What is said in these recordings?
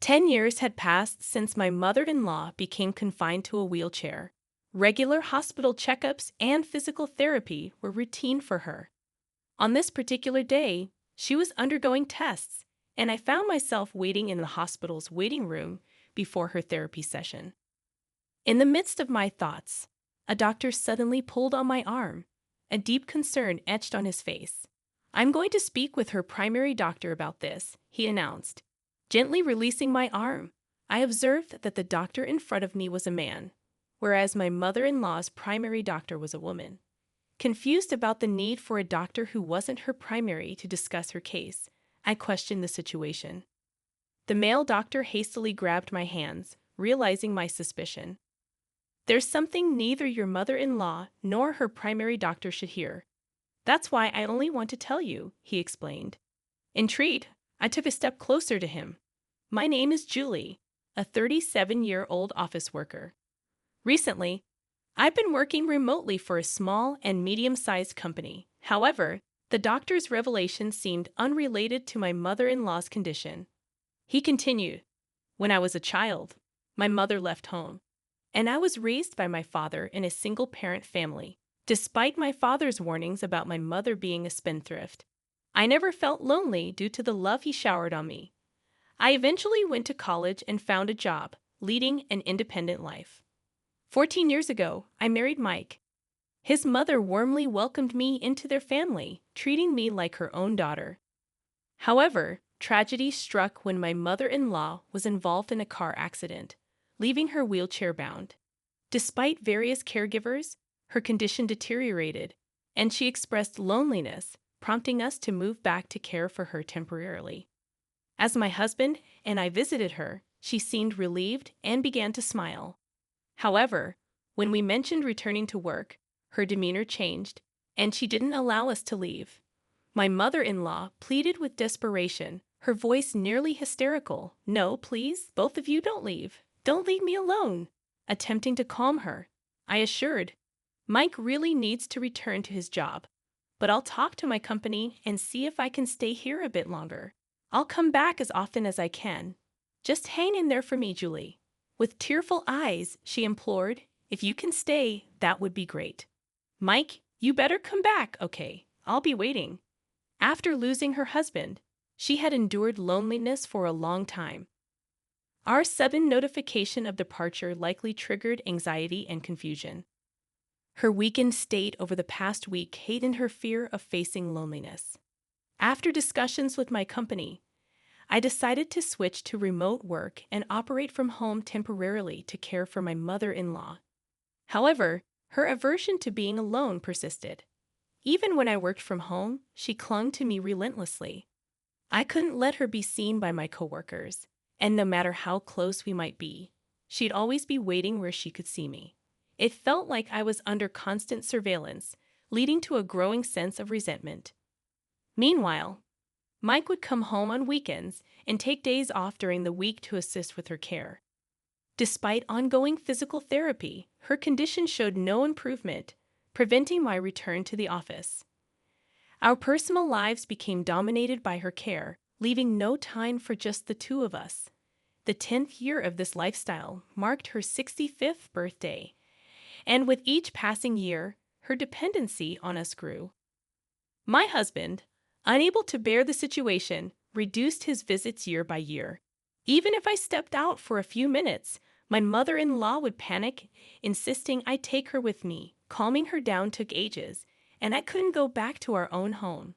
10 years had passed since my mother-in-law became confined to a wheelchair. Regular hospital checkups and physical therapy were routine for her. On this particular day, she was undergoing tests, and I found myself waiting in the hospital's waiting room before her therapy session. In the midst of my thoughts, a doctor suddenly pulled on my arm, a deep concern etched on his face. "I'm going to speak with her primary doctor about this," he announced. Gently releasing my arm, I observed that the doctor in front of me was a man, whereas my mother-in-law's primary doctor was a woman. Confused about the need for a doctor who wasn't her primary to discuss her case, I questioned the situation. The male doctor hastily grabbed my hands, realizing my suspicion. "There's something neither your mother-in-law nor her primary doctor should hear. That's why I only want to tell you," he explained. Intrigued, I took a step closer to him. "My name is Julie, a 37-year-old office worker. Recently, I've been working remotely for a small and medium-sized company. However, the doctor's revelation seemed unrelated to my mother-in-law's condition." He continued, "When I was a child, my mother left home, and I was raised by my father in a single-parent family. Despite my father's warnings about my mother being a spendthrift, I never felt lonely due to the love he showered on me. I eventually went to college and found a job, leading an independent life. 14 years ago, I married Mike. His mother warmly welcomed me into their family, treating me like her own daughter. However, tragedy struck when my mother-in-law was involved in a car accident, leaving her wheelchair-bound. Despite various caregivers, her condition deteriorated, and she expressed loneliness, prompting us to move back to care for her temporarily. As my husband and I visited her, she seemed relieved and began to smile. However, when we mentioned returning to work, her demeanor changed, and she didn't allow us to leave. My mother-in-law pleaded with desperation, her voice nearly hysterical. "No, please, both of you don't leave. Don't leave me alone." Attempting to calm her, I assured, "Mike really needs to return to his job, but I'll talk to my company and see if I can stay here a bit longer. I'll come back as often as I can. Just hang in there for me, Julie." With tearful eyes, she implored, "If you can stay, that would be great. Mike, you better come back, okay? I'll be waiting." After losing her husband, she had endured loneliness for a long time. Our sudden notification of departure likely triggered anxiety and confusion. Her weakened state over the past week heightened her fear of facing loneliness. After discussions with my company, I decided to switch to remote work and operate from home temporarily to care for my mother-in-law. However, her aversion to being alone persisted. Even when I worked from home, she clung to me relentlessly. I couldn't let her be seen by my coworkers, and no matter how close we might be, she'd always be waiting where she could see me. It felt like I was under constant surveillance, leading to a growing sense of resentment. Meanwhile, Mike would come home on weekends and take days off during the week to assist with her care. Despite ongoing physical therapy, her condition showed no improvement, preventing my return to the office. Our personal lives became dominated by her care, leaving no time for just the two of us. The 10th year of this lifestyle marked her 65th birthday, and with each passing year, her dependency on us grew. My husband, unable to bear the situation, reduced his visits year by year. Even if I stepped out for a few minutes, my mother-in-law would panic, insisting I take her with me. Calming her down took ages, and I couldn't go back to our own home.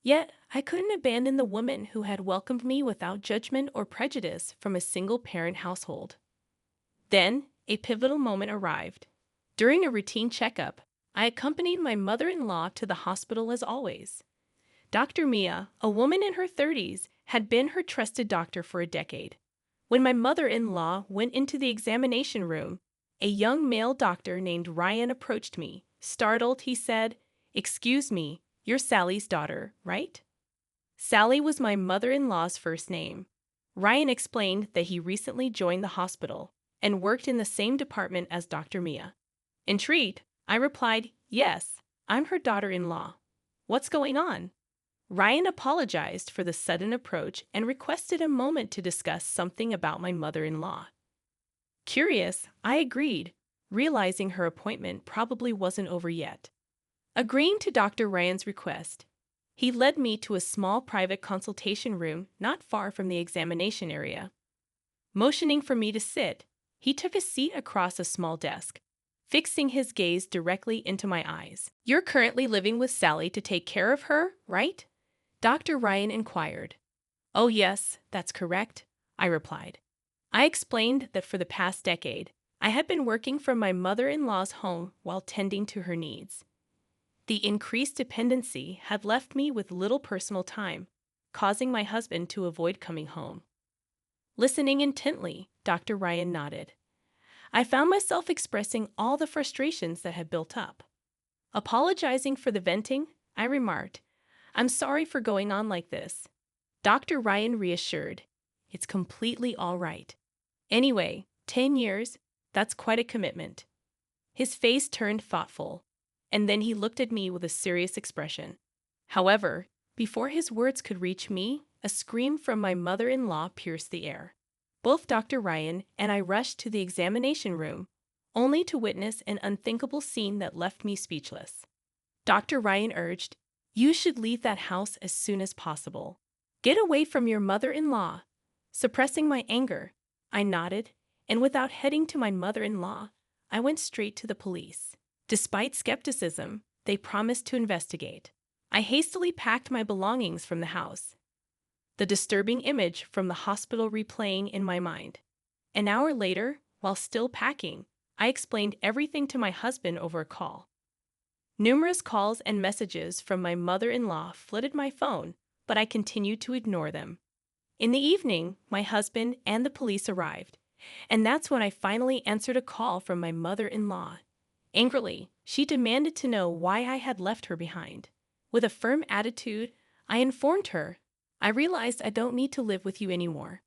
Yet, I couldn't abandon the woman who had welcomed me without judgment or prejudice from a single-parent household. Then, a pivotal moment arrived. During a routine checkup, I accompanied my mother-in-law to the hospital as always. Dr. Mia, a woman in her 30s, had been her trusted doctor for a decade. When my mother-in-law went into the examination room, a young male doctor named Ryan approached me. Startled, he said, "Excuse me, you're Sally's daughter, right?" Sally was my mother-in-law's first name. Ryan explained that he recently joined the hospital and worked in the same department as Dr. Mia. Intrigued, I replied, "Yes, I'm her daughter-in-law. What's going on?" Ryan apologized for the sudden approach and requested a moment to discuss something about my mother-in-law. Curious, I agreed, realizing her appointment probably wasn't over yet. Agreeing to Dr. Ryan's request, he led me to a small private consultation room not far from the examination area. Motioning for me to sit, he took a seat across a small desk, fixing his gaze directly into my eyes. "You're currently living with Sally to take care of her, right?" Dr. Ryan inquired. "Oh yes, that's correct," I replied. I explained that for the past decade, I had been working from my mother-in-law's home while tending to her needs. The increased dependency had left me with little personal time, causing my husband to avoid coming home. Listening intently, Dr. Ryan nodded. I found myself expressing all the frustrations that had built up. Apologizing for the venting, I remarked, "I'm sorry for going on like this." Dr. Ryan reassured, "It's completely all right. Anyway, 10 years, that's quite a commitment." His face turned thoughtful, and then he looked at me with a serious expression. However, before his words could reach me, a scream from my mother-in-law pierced the air. Both Dr. Ryan and I rushed to the examination room, only to witness an unthinkable scene that left me speechless. Dr. Ryan urged, "You should leave that house as soon as possible. Get away from your mother-in-law." Suppressing my anger, I nodded, and without heading to my mother-in-law, I went straight to the police. Despite skepticism, they promised to investigate. I hastily packed my belongings from the house, the disturbing image from the hospital replaying in my mind. An hour later, while still packing, I explained everything to my husband over a call. Numerous calls and messages from my mother-in-law flooded my phone, but I continued to ignore them. In the evening, my husband and the police arrived, and that's when I finally answered a call from my mother-in-law. Angrily, she demanded to know why I had left her behind. With a firm attitude, I informed her, "I realized I don't need to live with you anymore.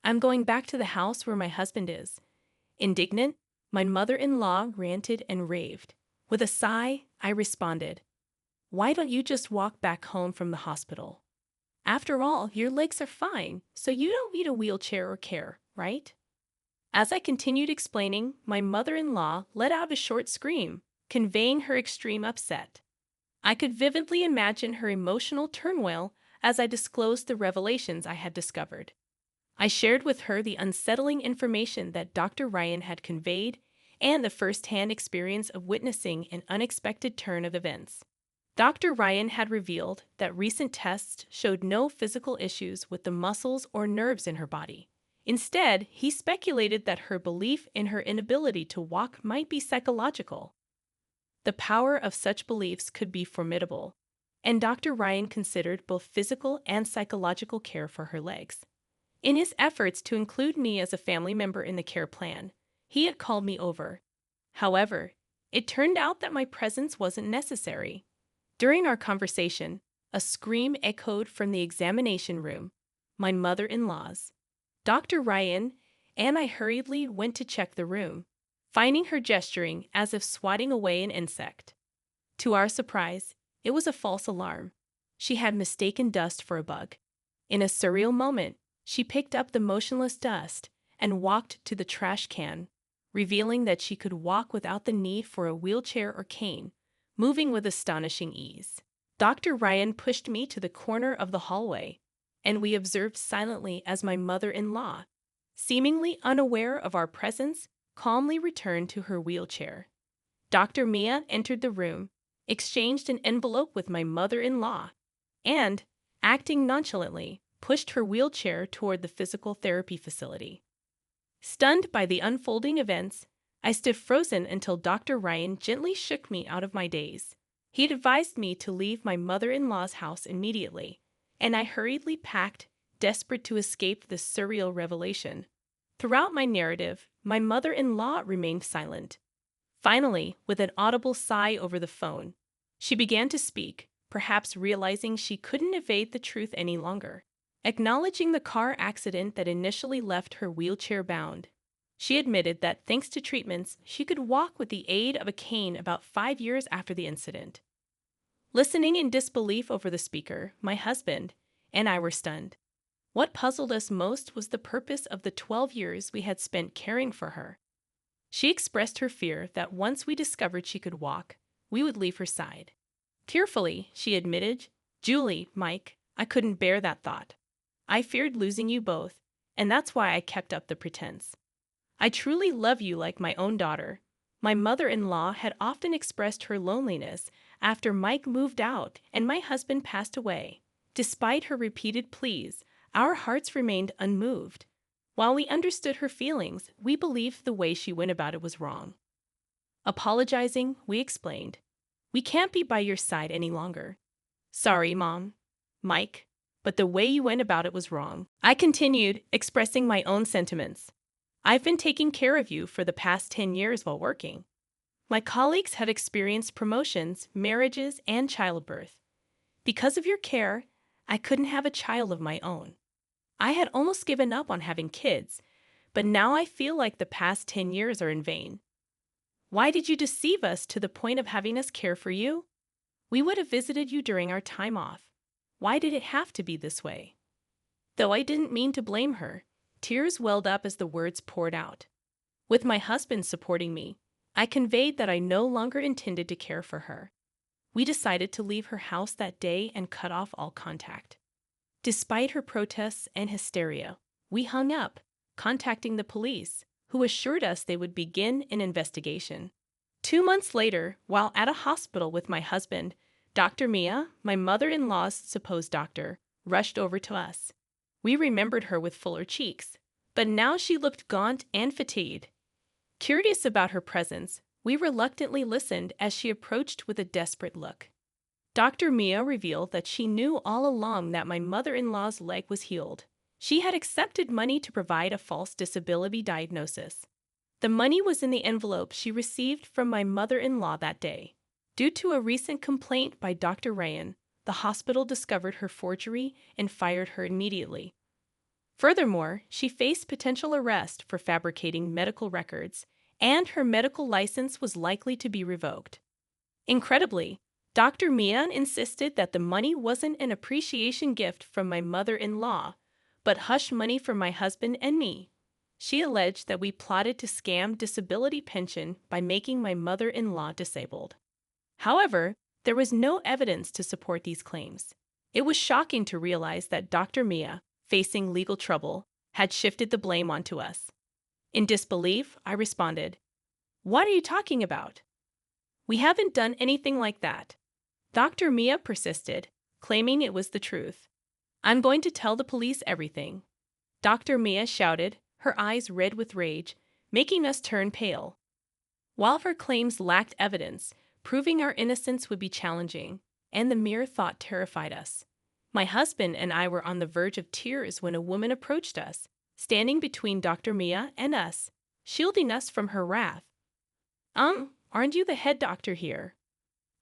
I'm going back to the house where my husband is." Indignant, my mother-in-law ranted and raved. With a sigh, I responded, "Why don't you just walk back home from the hospital? After all, your legs are fine, so you don't need a wheelchair or care, right?" As I continued explaining, my mother-in-law let out a short scream, conveying her extreme upset. I could vividly imagine her emotional turmoil as I disclosed the revelations I had discovered. I shared with her the unsettling information that Dr. Ryan had conveyed and the first-hand experience of witnessing an unexpected turn of events. Dr. Ryan had revealed that recent tests showed no physical issues with the muscles or nerves in her body. Instead, he speculated that her belief in her inability to walk might be psychological. The power of such beliefs could be formidable, and Dr. Ryan considered both physical and psychological care for her legs. In his efforts to include me as a family member in the care plan, he had called me over. However, it turned out that my presence wasn't necessary. During our conversation, a scream echoed from the examination room, my mother-in-law's. Dr. Ryan and I hurriedly went to check the room, finding her gesturing as if swatting away an insect. To our surprise, it was a false alarm. She had mistaken dust for a bug. In a surreal moment, she picked up the motionless dust and walked to the trash can, revealing that she could walk without the need for a wheelchair or cane, moving with astonishing ease. Dr. Ryan pushed me to the corner of the hallway, and we observed silently as my mother-in-law, seemingly unaware of our presence, calmly returned to her wheelchair. Dr. Mia entered the room, exchanged an envelope with my mother-in-law, and, acting nonchalantly, pushed her wheelchair toward the physical therapy facility. Stunned by the unfolding events, I stood frozen until Dr. Ryan gently shook me out of my daze. He advised me to leave my mother-in-law's house immediately, and I hurriedly packed, desperate to escape this surreal revelation. Throughout my narrative, my mother-in-law remained silent. Finally, with an audible sigh over the phone, she began to speak, perhaps realizing she couldn't evade the truth any longer. Acknowledging the car accident that initially left her wheelchair-bound, she admitted that thanks to treatments, she could walk with the aid of a cane about 5 years after the incident. Listening in disbelief over the speaker, my husband and I were stunned. What puzzled us most was the purpose of the 12 years we had spent caring for her. She expressed her fear that once we discovered she could walk, we would leave her side. Tearfully, she admitted, "Julie, Mike, I couldn't bear that thought. I feared losing you both, and that's why I kept up the pretense. I truly love you like my own daughter." My mother-in-law had often expressed her loneliness after Mike moved out and my husband passed away. Despite her repeated pleas, our hearts remained unmoved. While we understood her feelings, we believed the way she went about it was wrong. Apologizing, we explained, "We can't be by your side any longer. Sorry, Mom, Mike, but the way you went about it was wrong." I continued, expressing my own sentiments. "I've been taking care of you for the past 10 years while working. My colleagues have experienced promotions, marriages, and childbirth. Because of your care, I couldn't have a child of my own. I had almost given up on having kids, but now I feel like the past 10 years are in vain. Why did you deceive us to the point of having us care for you? We would have visited you during our time off. Why did it have to be this way?" Though I didn't mean to blame her, tears welled up as the words poured out. With my husband supporting me, I conveyed that I no longer intended to care for her. We decided to leave her house that day and cut off all contact. Despite her protests and hysteria, we hung up, contacting the police, who assured us they would begin an investigation. 2 months later, while at a hospital with my husband, Dr. Mia, my mother-in-law's supposed doctor, rushed over to us. We remembered her with fuller cheeks, but now she looked gaunt and fatigued. Curious about her presence, we reluctantly listened as she approached with a desperate look. Dr. Mia revealed that she knew all along that my mother-in-law's leg was healed. She had accepted money to provide a false disability diagnosis. The money was in the envelope she received from my mother-in-law that day. Due to a recent complaint by Dr. Ryan, the hospital discovered her forgery and fired her immediately. Furthermore, she faced potential arrest for fabricating medical records, and her medical license was likely to be revoked. Incredibly, Dr. Mian insisted that the money wasn't an appreciation gift from my mother-in-law, but hush money for my husband and me. She alleged that we plotted to scam disability pension by making my mother-in-law disabled. However, there was no evidence to support these claims. It was shocking to realize that Dr. Mia, facing legal trouble, had shifted the blame onto us. In disbelief, I responded, "What are you talking about? We haven't done anything like that." Dr. Mia persisted, claiming it was the truth. "I'm going to tell the police everything," Dr. Mia shouted, her eyes red with rage, making us turn pale. While her claims lacked evidence, proving our innocence would be challenging, and the mere thought terrified us. My husband and I were on the verge of tears when a woman approached us, standing between Dr. Mia and us, shielding us from her wrath. Aren't you the head doctor here?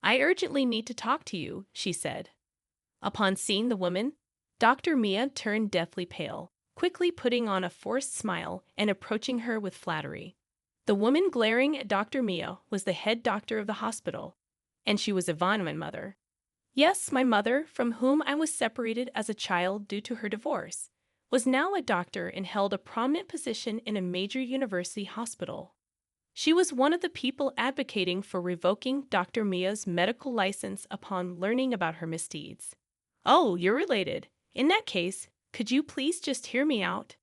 I urgently need to talk to you," she said. Upon seeing the woman, Dr. Mia turned deathly pale, quickly putting on a forced smile and approaching her with flattery. The woman glaring at Dr. Mia was the head doctor of the hospital, and she was Yvonne, my mother. Yes, my mother, from whom I was separated as a child due to her divorce, was now a doctor and held a prominent position in a major university hospital. She was one of the people advocating for revoking Dr. Mia's medical license upon learning about her misdeeds. "Oh, you're related. In that case, could you please just hear me out?"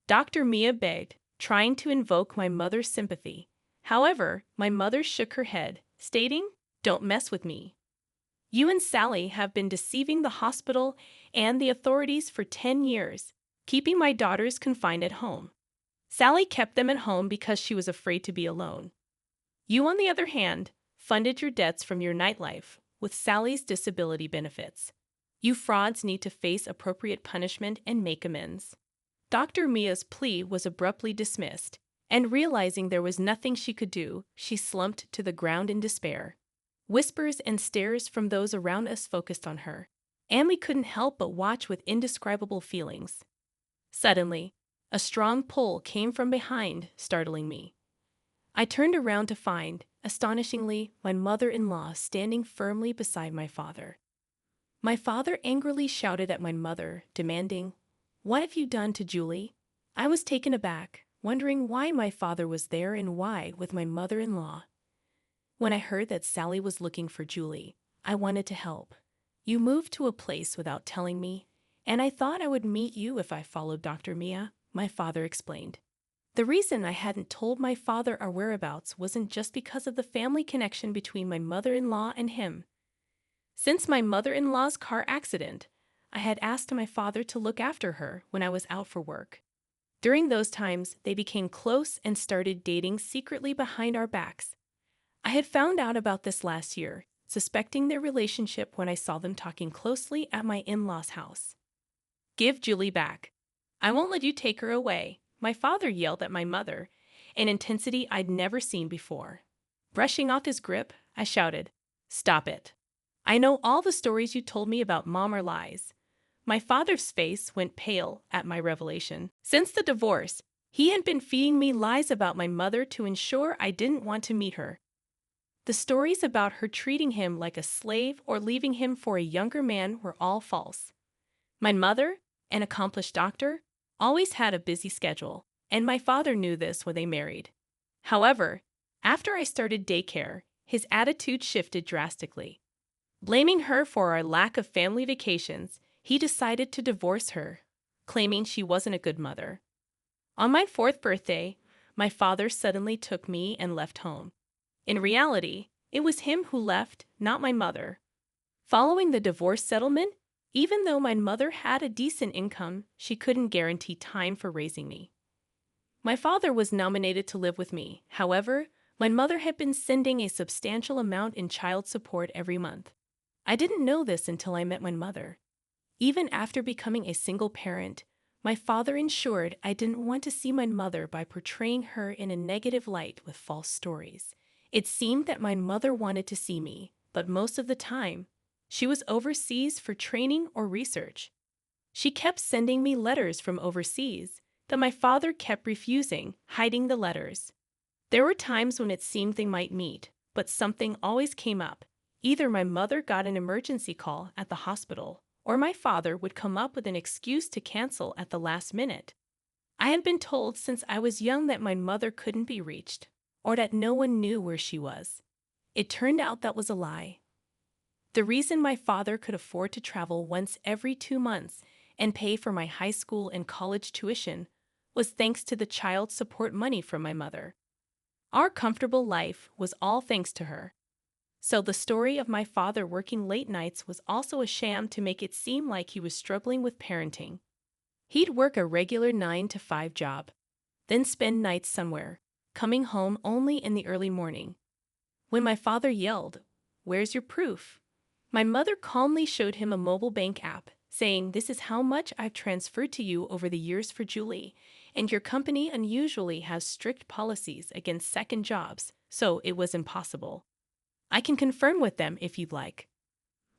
Dr. Mia begged, trying to invoke my mother's sympathy. However, my mother shook her head, stating, "Don't mess with me. You and Sally have been deceiving the hospital and the authorities for 10 years, keeping my daughters confined at home. Sally kept them at home because she was afraid to be alone. You, on the other hand, funded your debts from your nightlife with Sally's disability benefits. You frauds need to face appropriate punishment and make amends." Dr. Mia's plea was abruptly dismissed, and realizing there was nothing she could do, she slumped to the ground in despair. Whispers and stares from those around us focused on her, and we couldn't help but watch with indescribable feelings. Suddenly, a strong pull came from behind, startling me. I turned around to find, astonishingly, my mother-in-law standing firmly beside my father. My father angrily shouted at my mother, demanding, "What have you done to Julie?" I was taken aback, wondering why my father was there and why with my mother-in-law. When I heard that Sally was looking for Julie, I wanted to help. "You moved to a place without telling me, and I thought I would meet you if I followed Dr. Mia," my father explained. The reason I hadn't told my father our whereabouts wasn't just because of the family connection between my mother-in-law and him. Since my mother-in-law's car accident, I had asked my father to look after her when I was out for work. During those times, they became close and started dating secretly behind our backs. I had found out about this last year, suspecting their relationship when I saw them talking closely at my in-laws' house. "Give Julie back. I won't let you take her away," my father yelled at my mother, an intensity I'd never seen before. Brushing off his grip, I shouted, "Stop it. I know all the stories you told me about Mom are lies." My father's face went pale at my revelation. Since the divorce, he had been feeding me lies about my mother to ensure I didn't want to meet her. The stories about her treating him like a slave or leaving him for a younger man were all false. My mother, an accomplished doctor, always had a busy schedule, and my father knew this when they married. However, after I started daycare, his attitude shifted drastically. Blaming her for our lack of family vacations, he decided to divorce her, claiming she wasn't a good mother. On my 4th birthday, my father suddenly took me and left home. In reality, it was him who left, not my mother. Following the divorce settlement, even though my mother had a decent income, she couldn't guarantee time for raising me. My father was nominated to live with me. However, my mother had been sending a substantial amount in child support every month. I didn't know this until I met my mother. Even after becoming a single parent, my father ensured I didn't want to see my mother by portraying her in a negative light with false stories. It seemed that my mother wanted to see me, but most of the time, she was overseas for training or research. She kept sending me letters from overseas that my father kept refusing, hiding the letters. There were times when it seemed they might meet, but something always came up. Either my mother got an emergency call at the hospital, or my father would come up with an excuse to cancel at the last minute. I had been told since I was young that my mother couldn't be reached, or that no one knew where she was. It turned out that was a lie. The reason my father could afford to travel once every 2 months and pay for my high school and college tuition was thanks to the child support money from my mother. Our comfortable life was all thanks to her. So the story of my father working late nights was also a sham to make it seem like he was struggling with parenting. He'd work a regular 9 to 5 job, then spend nights somewhere, coming home only in the early morning. When my father yelled, "Where's your proof?" my mother calmly showed him a mobile bank app, saying, "This is how much I've transferred to you over the years for Julie, and your company unusually has strict policies against second jobs, so it was impossible. I can confirm with them if you'd like."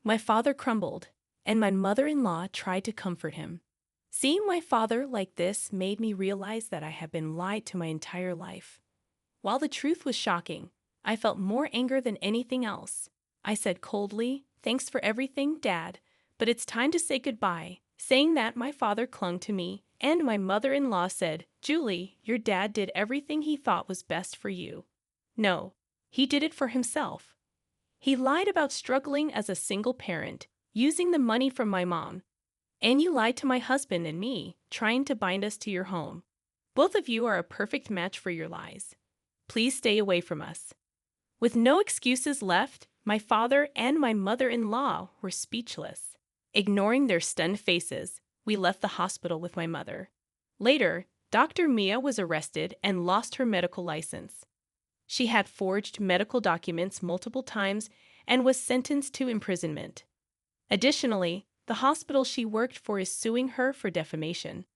My father crumbled, and my mother-in-law tried to comfort him. Seeing my father like this made me realize that I had been lied to my entire life. While the truth was shocking, I felt more anger than anything else. I said coldly, "Thanks for everything, Dad, but it's time to say goodbye." Saying that, my father clung to me, and my mother-in-law said, "Julie, your dad did everything he thought was best for you." No, he did it for himself. He lied about struggling as a single parent, using the money from my mom. And you lied to my husband and me, trying to bind us to your home. Both of you are a perfect match for your lies. Please stay away from us. With no excuses left, my father and my mother-in-law were speechless. Ignoring their stunned faces, we left the hospital with my mother. Later, Dr. Mia was arrested and lost her medical license. She had forged medical documents multiple times and was sentenced to imprisonment. Additionally, the hospital she worked for is suing her for defamation.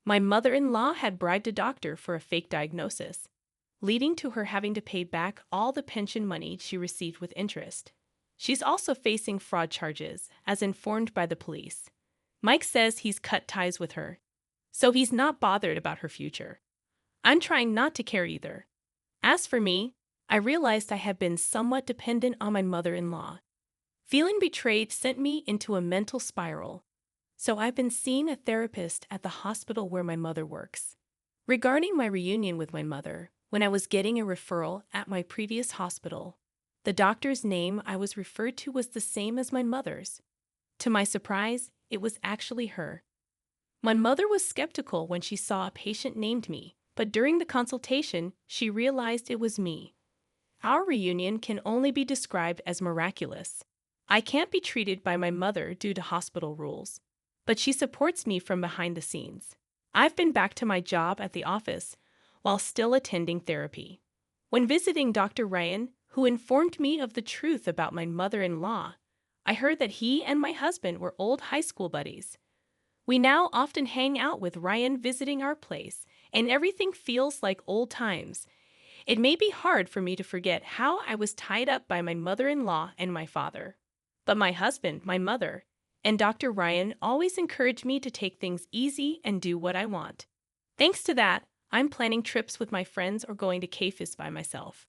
My mother-in-law had bribed a doctor for a fake diagnosis, leading to her having to pay back all the pension money she received with interest. She's also facing fraud charges, as informed by the police. Mike says he's cut ties with her, so he's not bothered about her future. I'm trying not to care either. As for me, I realized I had been somewhat dependent on my mother-in-law. Feeling betrayed sent me into a mental spiral, so I've been seeing a therapist at the hospital where my mother works. Regarding my reunion with my mother, when I was getting a referral at my previous hospital, the doctor's name I was referred to was the same as my mother's. To my surprise, it was actually her. My mother was skeptical when she saw a patient named me, but during the consultation, she realized it was me. Our reunion can only be described as miraculous. I can't be treated by my mother due to hospital rules, but she supports me from behind the scenes. I've been back to my job at the office while still attending therapy. When visiting Dr. Ryan, who informed me of the truth about my mother-in-law, I heard that he and my husband were old high school buddies. We now often hang out with Ryan visiting our place, and everything feels like old times. It may be hard for me to forget how I was tied up by my mother-in-law and my father. But my husband, my mother, and Dr. Ryan always encourage me to take things easy and do what I want. Thanks to that, I'm planning trips with my friends or going to cafes by myself.